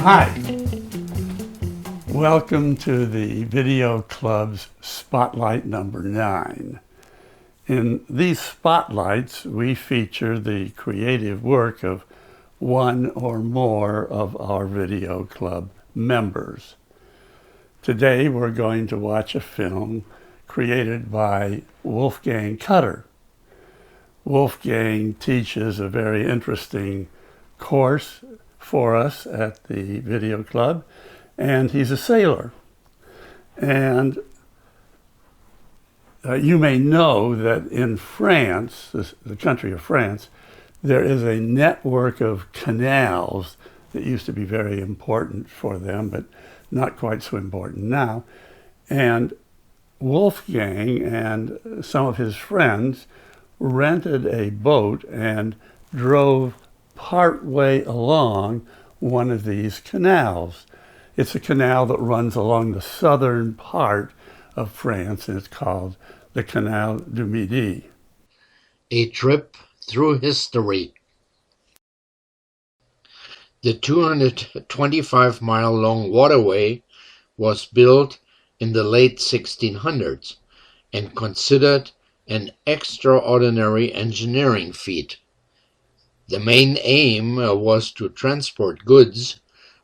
Hi, welcome to the Video Club's Spotlight number 9. In these spotlights, we feature the creative work of one or more of our Video Club members. Today we're going to watch a film created by Wolfgang Kutter. Wolfgang teaches a very interesting course for us at the Video Club, and he's a sailor. And you may know that in France, the country of France, there is a network of canals that used to be very important for them, but not quite so important now. And Wolfgang and some of his friends rented a boat and drove part way along one of these canals. It's a canal that runs along the southern part of France, and it's called the Canal du Midi. A trip through history. The 225-mile-long waterway was built in the late 1600s and considered an extraordinary engineering feat. The main aim was to transport goods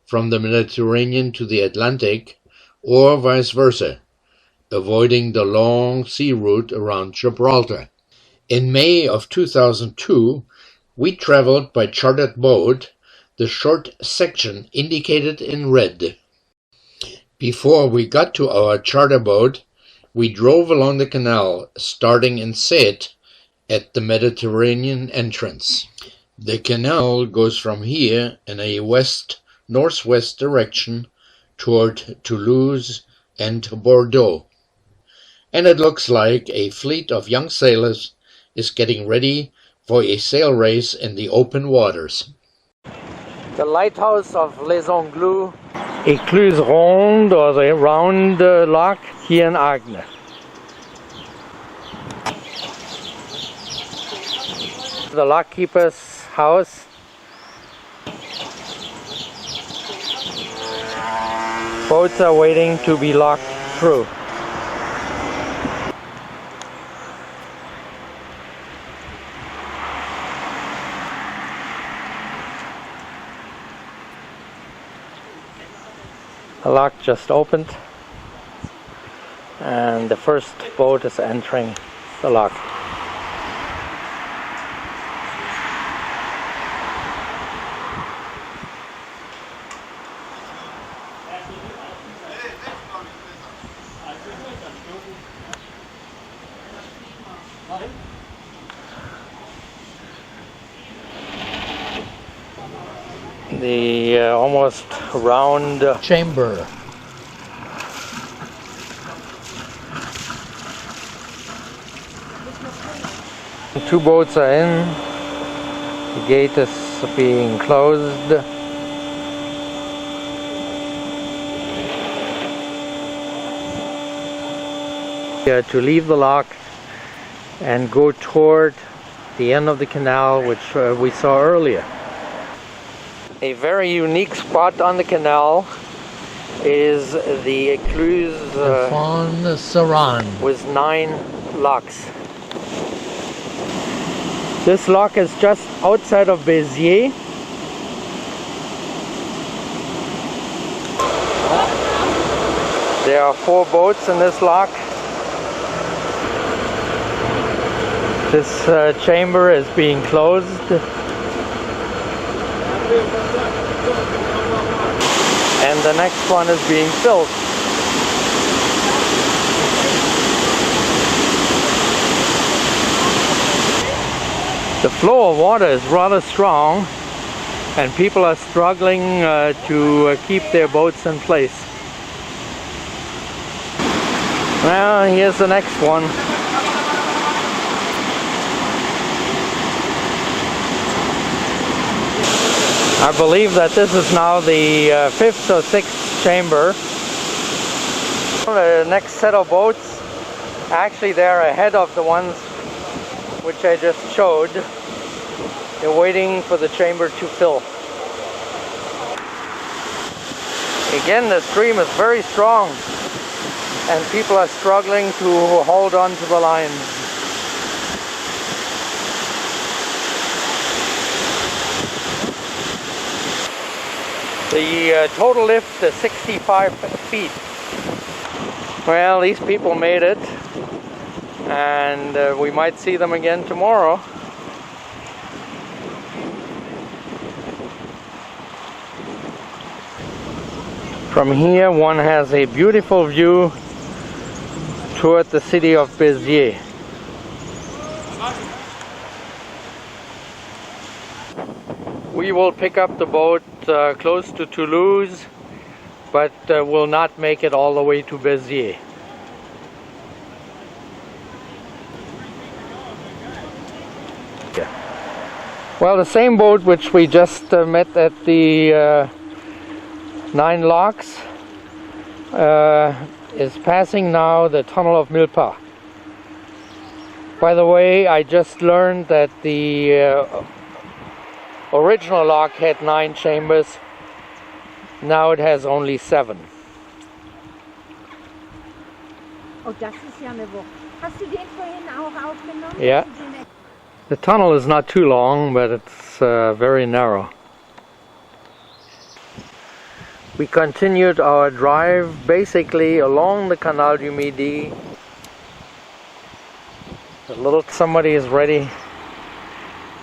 from the Mediterranean to the Atlantic, or vice versa, avoiding the long sea route around Gibraltar. In May of 2002, we traveled by chartered boat, the short section indicated in red. Before we got to our charter boat, we drove along the canal, starting in Sète at the Mediterranean entrance. The canal goes from here in a west-northwest direction toward Toulouse and Bordeaux. And it looks like a fleet of young sailors is getting ready for a sail race in the open waters. The lighthouse of Les Angles, Écluse Ronde, or the round lock here in Agnes. The lockkeeper's house. Boats are waiting to be locked through. The lock just opened and the first boat is entering the lock. The almost round chamber. Two boats are in. The gate is being closed. To leave the lock and go toward the end of the canal, which we saw earlier. A very unique spot on the canal is the Écluse with 9 locks. This lock is just outside of Béziers. There are 4 boats in this lock. This chamber is being closed. And the next one is being filled. The flow of water is rather strong and people are struggling to keep their boats in place. Well, here's the next one. I believe that this is now the 5th or 6th chamber. The next set of boats, actually they're ahead of the ones which I just showed. They're waiting for the chamber to fill. Again, the stream is very strong and people are struggling to hold on to the lines. The total lift is 65 feet. Well, these people made it, and we might see them again tomorrow. From here one has a beautiful view toward the city of Béziers. We will pick up the boat close to Toulouse, but will not make it all the way to Béziers. Well, the same boat which we just met at the 9 Locks is passing now the tunnel of Millepas. By the way, I just learned that the original lock had 9 chambers. Now it has only 7. Oh, das ist ja eine Woche. Hast du den vorhin auch aufgenommen? Yeah. The tunnel is not too long, but it's very narrow. We continued our drive basically along the Canal du Midi. Somebody is ready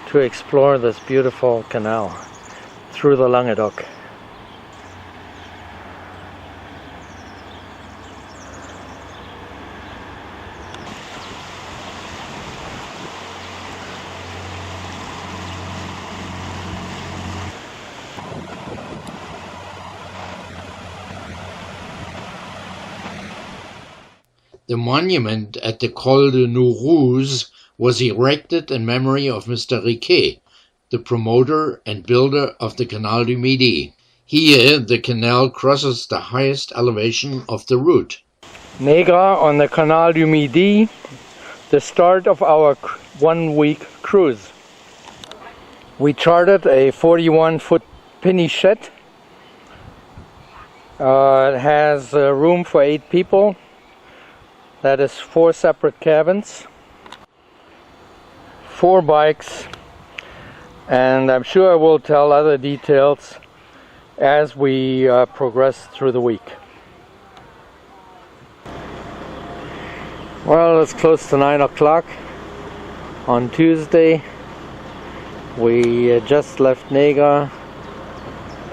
to explore this beautiful canal through the Languedoc. The monument at the Col de Nourouz was erected in memory of Mr. Riquet, the promoter and builder of the Canal du Midi. Here, the canal crosses the highest elevation of the route. Negra on the Canal du Midi, the start of our 1-week cruise. We chartered a 41-foot pinichette. It has room for 8 people. That is 4 separate cabins, 4 bikes, and I'm sure I will tell other details as we progress through the week. Well, it's close to 9 o'clock on Tuesday. We just left Nega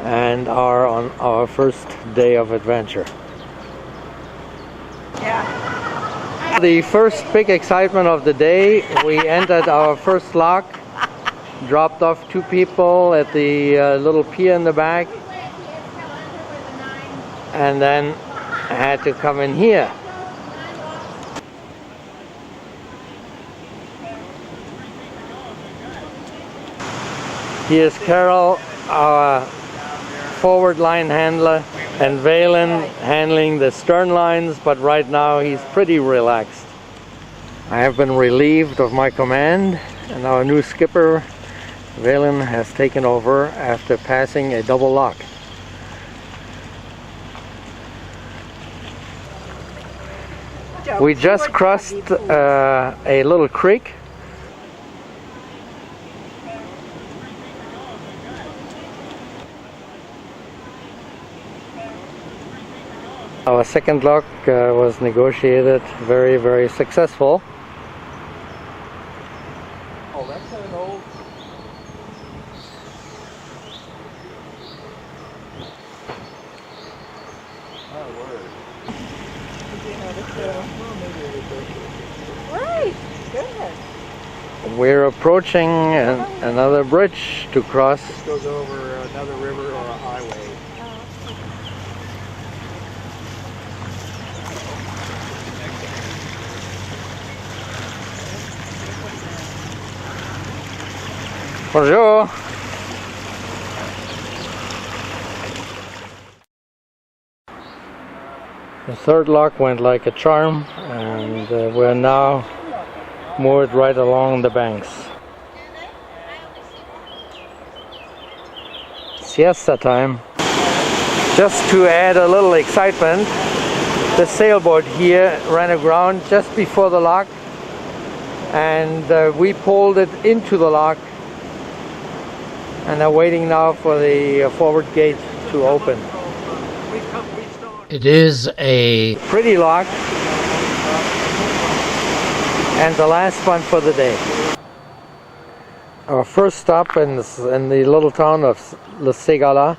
and are on our first day of adventure. The first big excitement of the day, we entered our first lock, dropped off 2 people at the little pier in the back, and then had to come in here. Here's Carol, our forward line handler, and Valen handling the stern lines, but right now he's pretty relaxed. I have been relieved of my command, and our new skipper, Valen, has taken over after passing a double lock. We just crossed a little creek. Our second lock was negotiated very, very successful. Oh, that's an old... Right, good. We're approaching another bridge to cross. This goes over another river or a highway. Bonjour. The third lock went like a charm, and we're now moored right along the banks. Siesta time. Just to add a little excitement, the sailboat here ran aground just before the lock, and we pulled it into the lock and are waiting now for the forward gate to open. It is a Pretty lock, and the last one for the day. Our first stop in the little town of La Segala,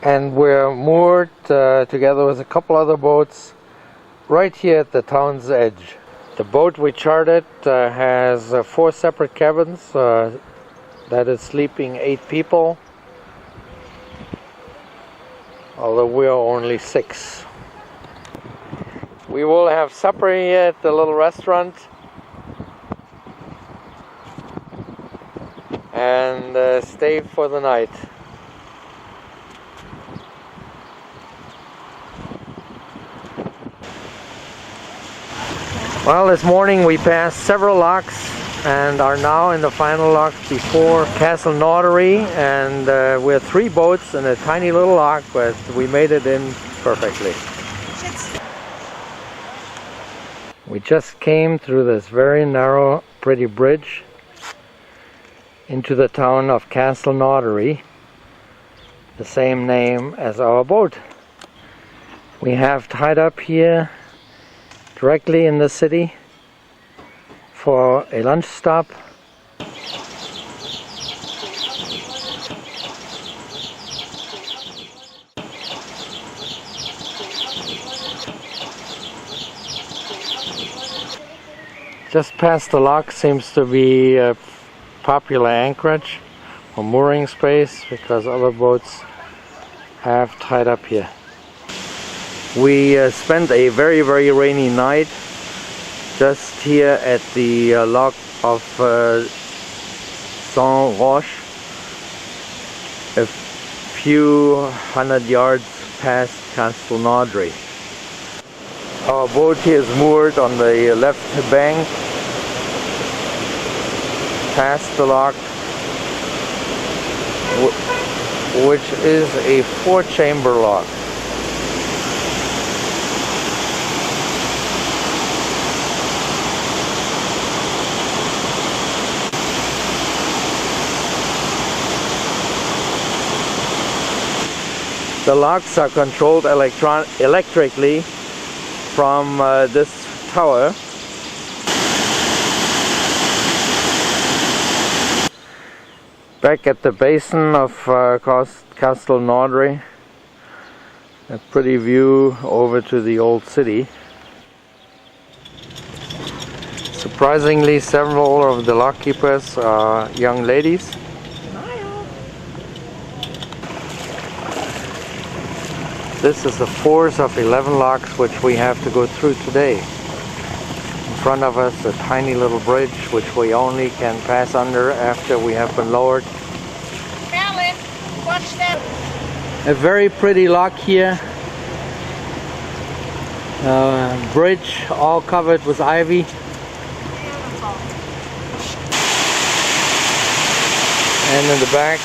and we're moored together with a couple other boats right here at the town's edge. The boat we chartered has 4 separate cabins that is sleeping 8 people, although we are only 6. We will have supper here at the little restaurant and stay for the night. Well, this morning we passed several locks and are now in the final lock before Castle Nordery, and we're 3 boats in a tiny little lock, but we made it in perfectly. We just came through this very narrow, pretty bridge into the town of Castle Nordery, the same name as our boat. We have tied up here directly in the city for a lunch stop. Just past the lock seems to be a popular anchorage or mooring space, because other boats have tied up here. We spent a very, very rainy night just here at the lock of Saint Roche, a few hundred yards past Castle Nordery. Our boat here is moored on the left bank, past the lock, which is a 4-chamber lock. The locks are controlled electrically from this tower. Back at the basin of Castle Nordery, a pretty view over to the old city. Surprisingly, several of the lock keepers are young ladies. This is the 4th of 11 locks which we have to go through today. In front of us, a tiny little bridge which we only can pass under after we have been lowered. Alan, watch that. A very pretty lock here. Bridge all covered with ivy. And in the back,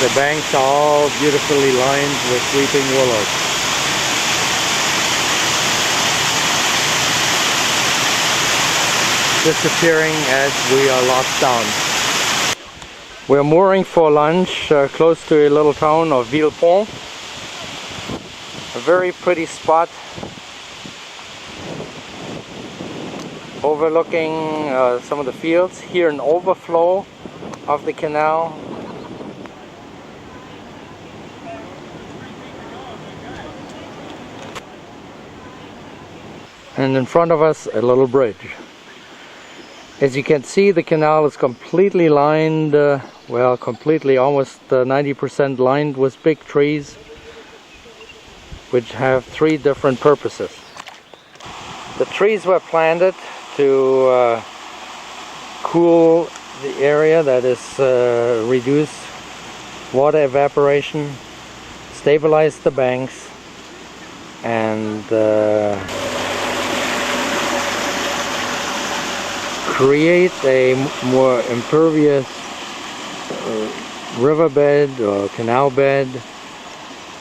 the banks are all beautifully lined with weeping willows. Disappearing as we are locked down. We're mooring for lunch close to a little town of Villepont. A very pretty spot overlooking some of the fields. Here an overflow of the canal. And in front of us, a little bridge. As you can see, the canal is completely lined, well, completely, almost 90% lined with big trees, which have 3 different purposes. The trees were planted to cool the area, that is, reduce water evaporation, stabilize the banks, and create a more impervious riverbed or canal bed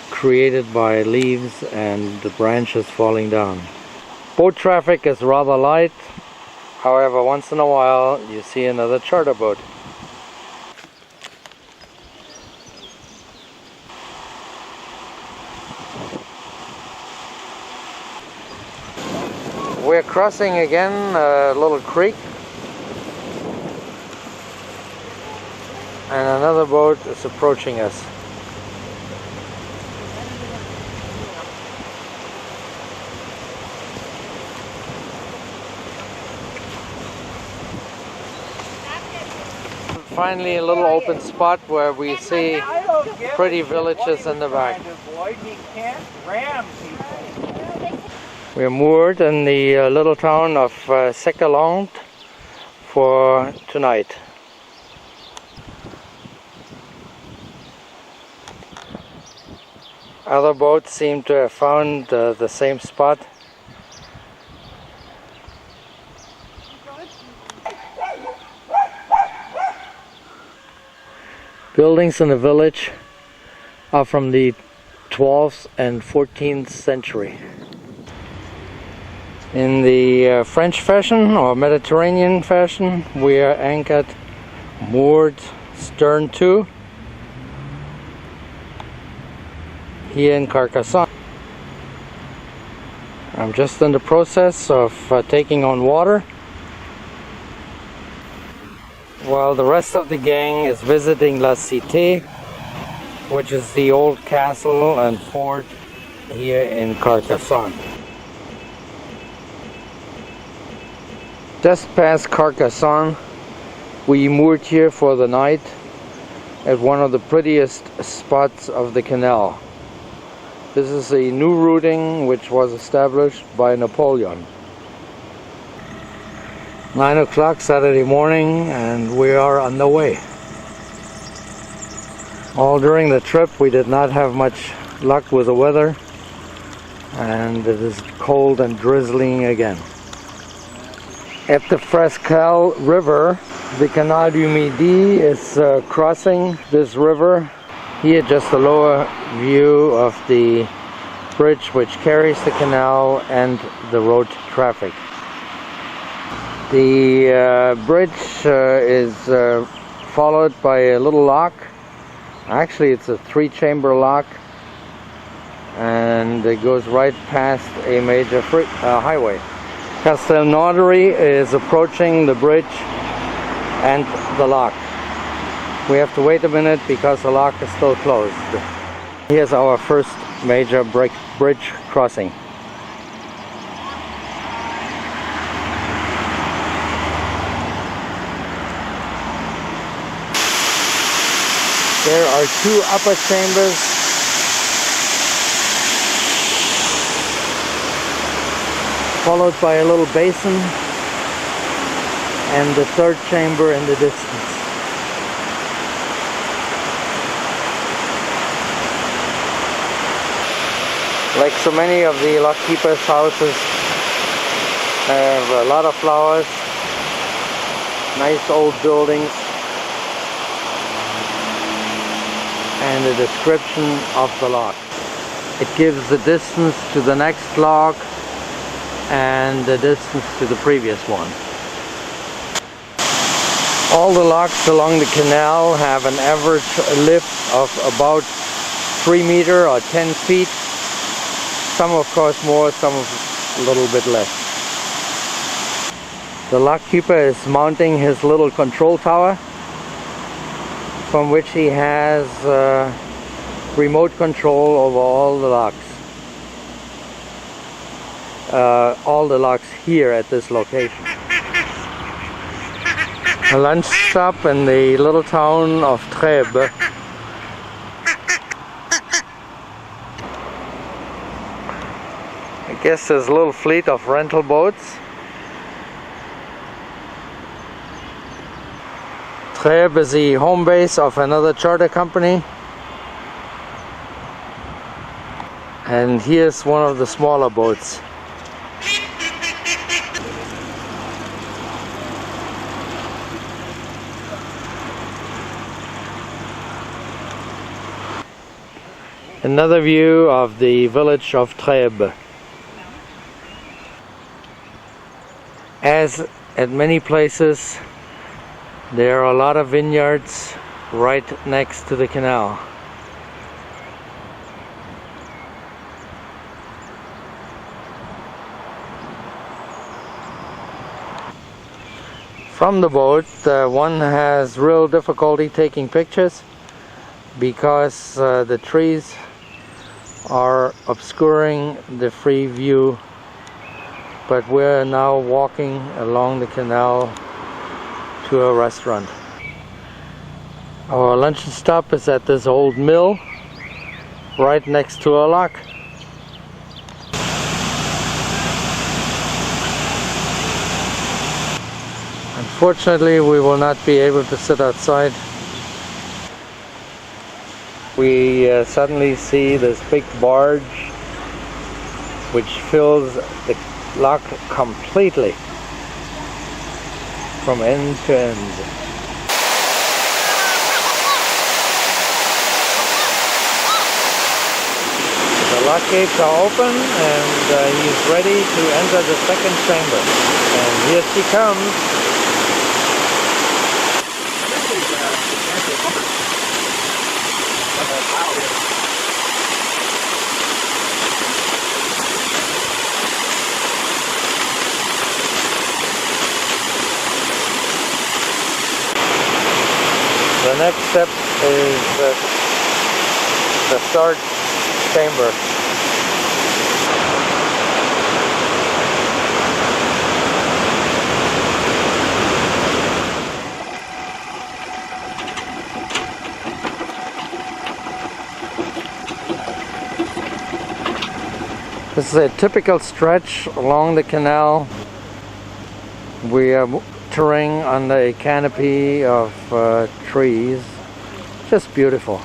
created by leaves and the branches falling down. Boat traffic is rather light, however once in a while you see another charter boat. We're crossing again a little creek, and another boat is approaching us. Finally a little open spot where we see pretty villages in the back. We're moored in the little town of Secaland for tonight. Other boats seem to have found the same spot. Buildings in the village are from the 12th and 14th century. In the French fashion or Mediterranean fashion, we are anchored, moored stern to, here in Carcassonne. I'm just in the process of taking on water, while the rest of the gang is visiting La Cité, which is the old castle and fort here in Carcassonne. Just past Carcassonne, we moored here for the night at one of the prettiest spots of the canal. This is a new routing which was established by Napoleon. 9 o'clock Saturday morning, and we are on the way. All during the trip we did not have much luck with the weather, and it is cold and drizzling again. At the Frescal River, the Canal du Midi is crossing this river. Here just a lower view of the bridge which carries the canal and the road traffic. The bridge is followed by a little lock. Actually it's a 3-chamber lock, and it goes right past a major highway. Castelnaudary is approaching the bridge and the lock. We have to wait a minute because the lock is still closed. Here's our first major bridge crossing. There are 2 upper chambers followed by a little basin, and the 3rd chamber in the distance. Like so many of the lockkeepers' houses, have a lot of flowers, nice old buildings, and a description of the lock. It gives the distance to the next lock and the distance to the previous one. All the locks along the canal have an average lift of about 3 meters or 10 feet. Some of course more, some of a little bit less. The lockkeeper is mounting his little control tower, from which he has remote control over all the locks. All the locks here at this location. A lunch stop in the little town of Trèbes. I guess there's a little fleet of rental boats. Trèbes is the home base of another charter company. And here's one of the smaller boats. Another view of the village of Treebe. As at many places, there are a lot of vineyards right next to the canal. From the boat, one has real difficulty taking pictures because the trees are obscuring the free view, but we're now walking along the canal to a restaurant. Our luncheon stop is at this old mill right next to a lock. Unfortunately, we will not be able to sit outside. We suddenly see this big barge which fills the lock completely from end to end. The lock gates are open and he's ready to enter the second chamber. And here she comes. The next step is the third chamber. This is a typical stretch along the canal. We are touring under a canopy of trees. Just beautiful.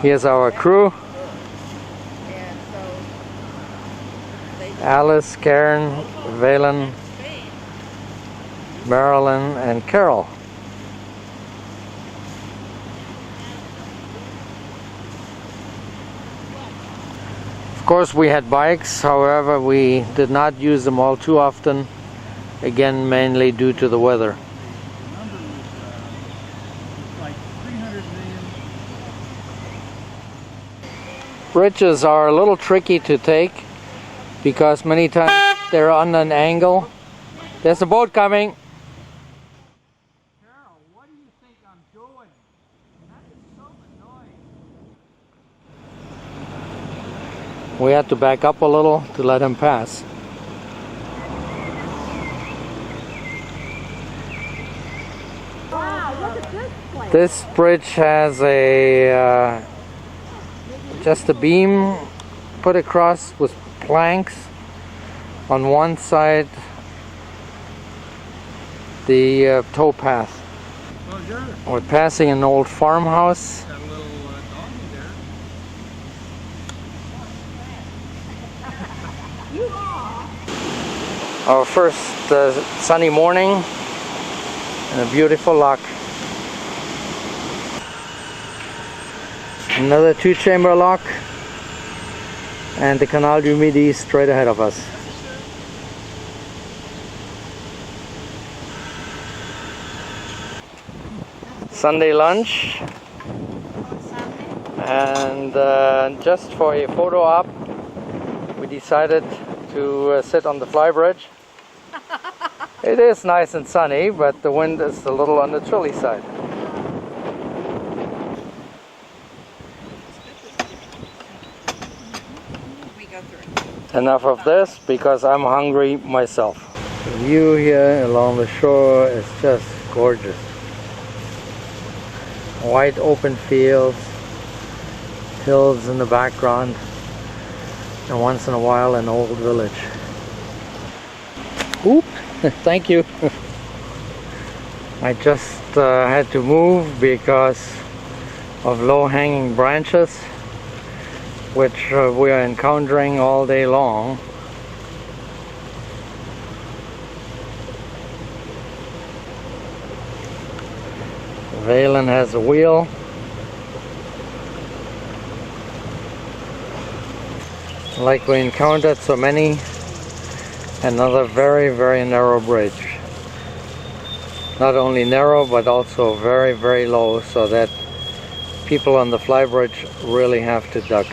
Here's our crew. Alice, Karen, Valen, Marilyn, and Carol. Of course, we had bikes, however we did not use them all too often, again mainly due to the weather. Bridges are a little tricky to take because many times they're on an angle. There's a boat coming. Carol, what do you think I'm doing? That is so annoying. We had to back up a little to let him pass. Wow, look at this place. This bridge has a just a beam put across with planks on one side, the towpath. Well, sure. We're passing an old farmhouse. Got a little doggy there. Our first sunny morning and a beautiful lock. Another two-chamber lock and the Canal du Midi straight ahead of us. Sunday lunch, and just for a photo op we decided to sit on the flybridge. It is nice and sunny, but the wind is a little on the chilly side. Enough of this, because I'm hungry myself. The view here along the shore is just gorgeous. Wide open fields, hills in the background, and once in a while an old village. Oop! Thank you. I just had to move because of low-hanging branches, which we are encountering all day long. Valen has a wheel. Like we encountered so many, another very, very narrow bridge. Not only narrow, but also very, very low, so that people on the flybridge really have to duck.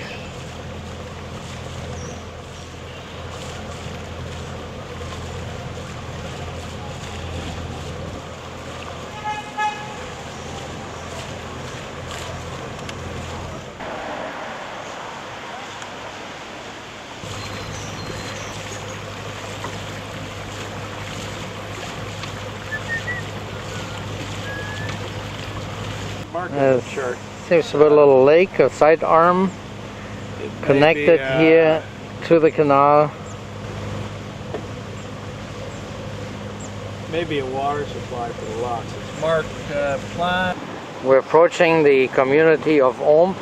Seems to be a little lake, a side arm connected here to the canal. Maybe a water supply for the locks. It's marked plan. We're approaching the community of Omp.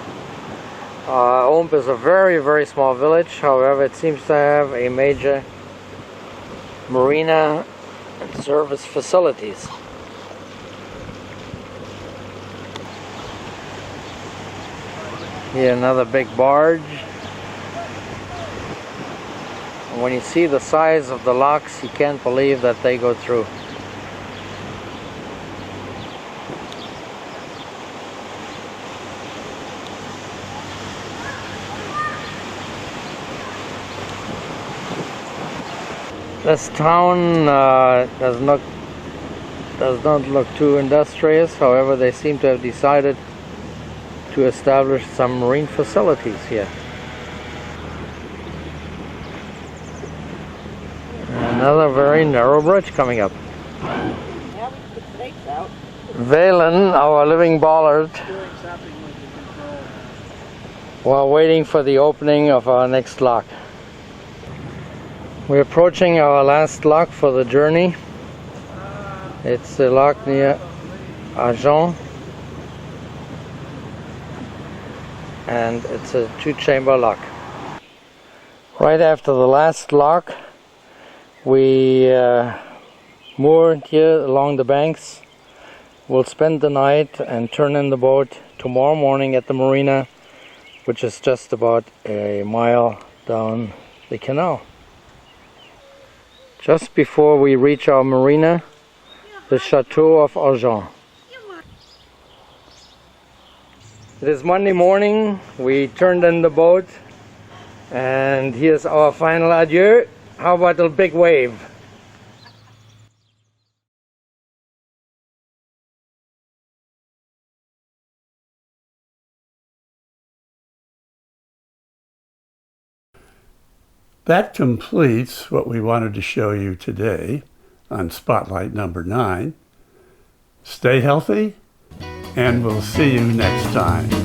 Omp is a very, very small village. However, it seems to have a major marina and service facilities. Here another big barge. And when you see the size of the locks, you can't believe that they go through. This town does not look too industrious. However, they seem to have decided to establish some marine facilities here. Another very narrow bridge coming up. Now we put snakes out. Valen, our living bollard, while waiting for the opening of our next lock. We're approaching our last lock for the journey. It's the lock near Agen. And it's a 2-chamber lock. Right after the last lock, we moored here along the banks. We'll spend the night and turn in the boat tomorrow morning at the marina, which is just about a mile down the canal. Just before we reach our marina, the Chateau of Agen. It is Monday morning. We turned in the boat, and here's our final adieu. How about a big wave? That completes what we wanted to show you today on Spotlight number 9. Stay healthy, and we'll see you next time.